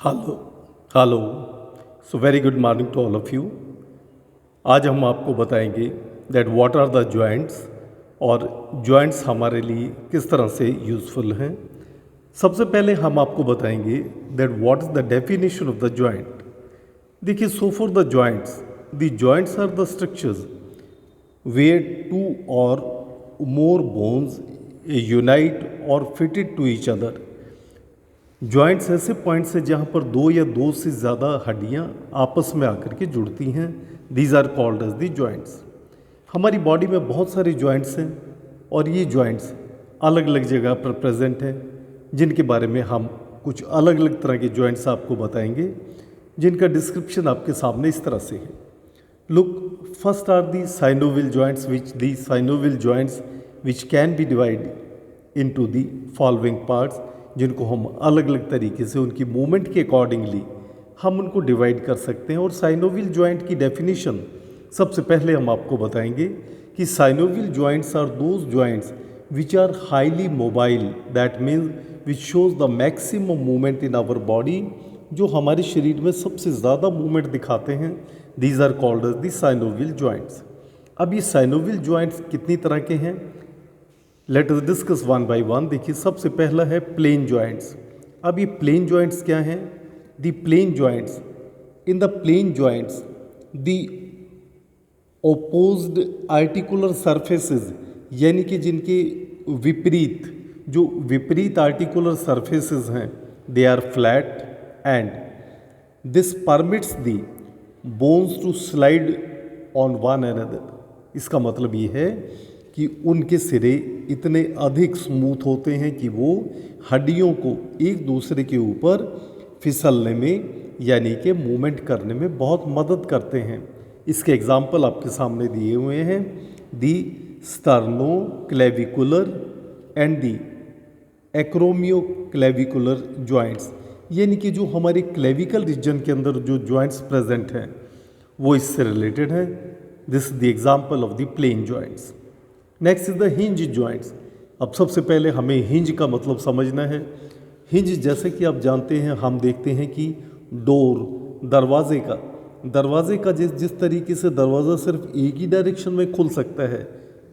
Hello hello so very good morning to all of you. आज हम आपको बताएंगे that what are the joints और जॉइंट्स हमारे लिए किस तरह से यूज़फुल हैं। सबसे पहले हम आपको बताएंगे that what is the definition of the joint. देखिए, so for the joints are the structures where two or more bones unite or fitted to each other। Joints ऐसे पॉइंट्स हैं जहाँ पर दो या दो से ज़्यादा हड्डियाँ आपस में आकर के जुड़ती हैं। These are called as the joints. हमारी बॉडी में बहुत सारे जॉइंट्स हैं और ये जॉइंट्स अलग अलग जगह पर प्रेजेंट हैं, जिनके बारे में हम कुछ अलग अलग तरह के जॉइंट्स आपको बताएंगे, जिनका डिस्क्रिप्शन आपके सामने इस तरह से है। Look, first are the synovial joints which can be divide into the following parts, जिनको हम अलग अलग तरीके से उनकी मूवमेंट के अकॉर्डिंगली हम उनको डिवाइड कर सकते हैं। और साइनोवियल जॉइंट की डेफिनेशन सबसे पहले हम आपको बताएंगे कि synovial joints are those joints which are highly mobile, that means which shows the maximum movement in our body, जो हमारे शरीर में सबसे ज़्यादा मूवमेंट दिखाते हैं। These are called as the synovial joints. अब ये साइनोवियल जॉइंट्स कितनी तरह के हैं, let us discuss one by one. देखिए, सबसे पहला है प्लेन जॉइंट्स। अब ये प्लेन जॉइंट्स क्या हैं? The plane joints, in the plane joints the opposed articular surfaces, यानी कि जिनके विपरीत आर्टिकुलर सरफेसेस हैं, they are flat and this permits the bones to slide on one another. इसका मतलब ये है कि उनके सिरे इतने अधिक स्मूथ होते हैं कि वो हड्डियों को एक दूसरे के ऊपर फिसलने में यानी कि मूवमेंट करने में बहुत मदद करते हैं। इसके एग्जाम्पल आपके सामने दिए हुए हैं, the sternoclavicular and the acromioclavicular joints, यानी कि जो हमारे क्लेविकल रीजन के अंदर जो जॉइंट्स प्रेजेंट हैं वो इससे रिलेटेड हैं। This is the example of the plane joints. Next is the hinge joints. अब सबसे पहले हमें हिंज का मतलब समझना है। हिंज, जैसे कि आप जानते हैं, हम देखते हैं कि डोर, दरवाजे का जिस तरीके से दरवाज़ा सिर्फ एक ही डायरेक्शन में खुल सकता है,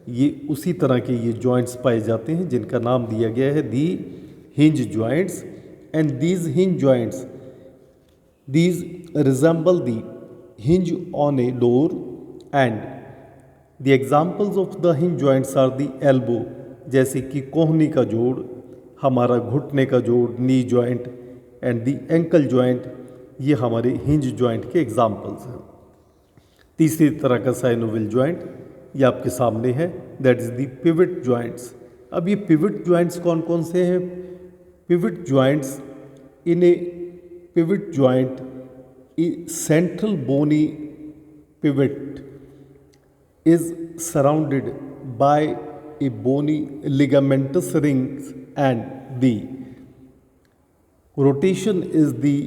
ये उसी तरह के ये जॉइंट्स पाए जाते हैं, जिनका नाम दिया गया है the hinge joints. And these hinge joints these resemble the hinge on a door and the examples of the hinge joints are the elbow, जैसे कि कोहनी का जोड़, हमारा घुटने का जोड़, knee joint and the ankle joint, ये हमारे हिंज जॉइंट के एग्जाम्पल्स हैं। तीसरी तरह का साइनोवियल जॉइंट ये आपके सामने है, that is the pivot joints. अब ये पिवट जॉइंट्स कौन कौन से हैं? Pivot joints, in a pivot joint central bony pivot is surrounded by a bony ligamentous rings and the rotation is the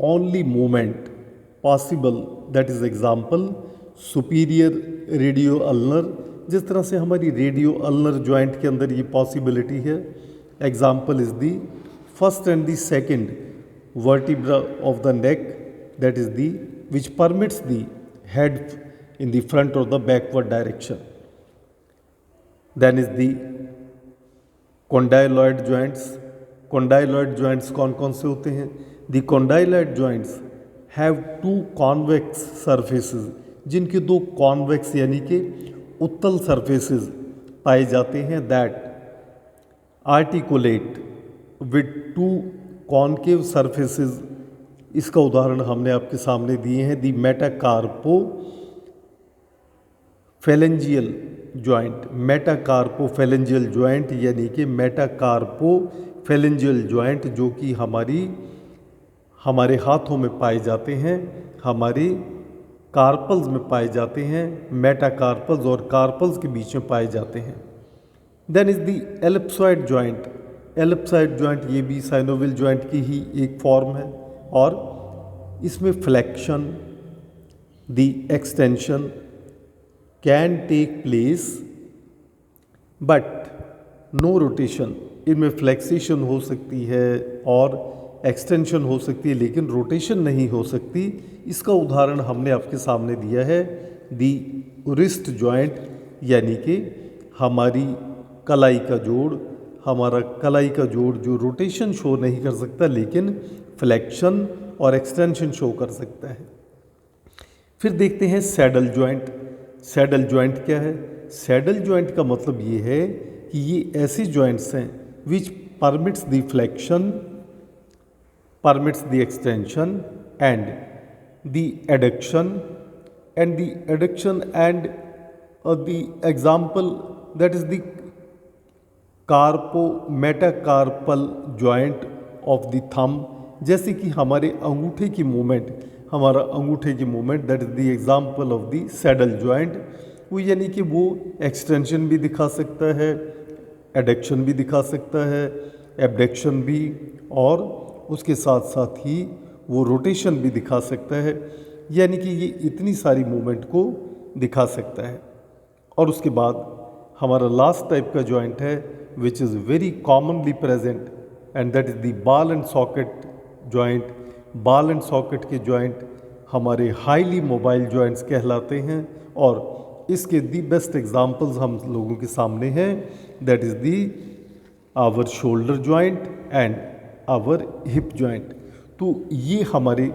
only movement possible, that is example superior radio ulnar. जिस तरह से हमारी radio ulnar joint के अंदर ये possibility है, example is the first and the second vertebra of the neck, that is the which permits the head in the front or the backward direction. Then is the condyloid joints. Condyloid joints कौन कौन से होते हैं? The condyloid joints have two convex surfaces, जिनके दो convex यानी कि उत्तल surfaces पाए जाते हैं, that articulate with two concave surfaces। इसका उदाहरण हमने आपके सामने दिए हैं, the metacarpo phalangeal joint, metacarpophalangeal joint, यानी कि मेटाकार्पोफेलेंजियल जॉइंट, जो कि हमारे हाथों में पाए जाते हैं, हमारे कार्पल्स में पाए जाते हैं, मेटाकार्पल्स और कार्पल्स के बीच में पाए जाते हैं। Then is the ellipsoid joint. Ellipsoid joint ये भी साइनोवियल जॉइंट की ही एक फॉर्म है और इसमें flexion, the extension can take place but no rotation. इनमें फ्लेक्सेशन हो सकती है और एक्सटेंशन हो सकती है लेकिन रोटेशन नहीं हो सकती। इसका उदाहरण हमने आपके सामने दिया है दी रिस्ट जॉइंट, यानी कि हमारी कलाई का जोड़, हमारा कलाई का जोड़ जो रोटेशन शो नहीं कर सकता लेकिन फ्लेक्शन और एक्सटेंशन शो कर सकता है। फिर देखते हैं सैडल जॉइंट। सैडल जॉइंट क्या है? सैडल जॉइंट का मतलब ये है कि ये ऐसे जॉइंट्स हैं which permits the flexion, permits the extension and the adduction and the example that is the metacarpal joint of the thumb, जैसे कि हमारे अंगूठे की मूवमेंट, हमारा अंगूठे की movement that is the example of the saddle joint. वो यानी कि वो एक्सटेंशन भी दिखा सकता है, एडक्शन भी दिखा सकता है, एबडक्शन भी, और उसके साथ साथ ही वो रोटेशन भी दिखा सकता है, यानी कि ये इतनी सारी मूवमेंट को दिखा सकता है। और उसके बाद हमारा लास्ट टाइप का जॉइंट है which is very commonly present and that is the ball and socket joint. Ball and socket के जॉइंट हमारे हाईली मोबाइल जॉइंट्स कहलाते हैं और इसके दी बेस्ट एग्जांपल्स हम लोगों के सामने हैं, that is the our shoulder joint and our hip joint. तो ये हमारे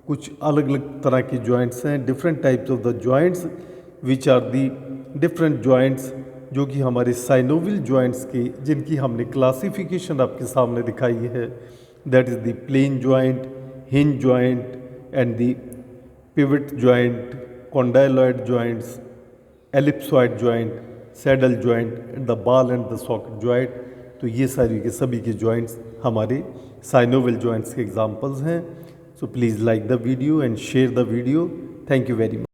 कुछ अलग अलग तरह के जॉइंट्स हैं, different types of the joints which are the different joints, जो कि हमारे साइनोवियल जॉइंट्स के, जिनकी हमने क्लासिफिकेशन आपके सामने दिखाई है, that is the plane joint, hinge joint and the pivot joint, condyloid joints, ellipsoid joint, saddle joint, the ball and the socket joint. तो ये सारी के सभी के जॉइंट्स हमारे साइनोवियल जॉइंट्स के एग्जांपल्स हैं। So please like the video and share the video. Thank you very much.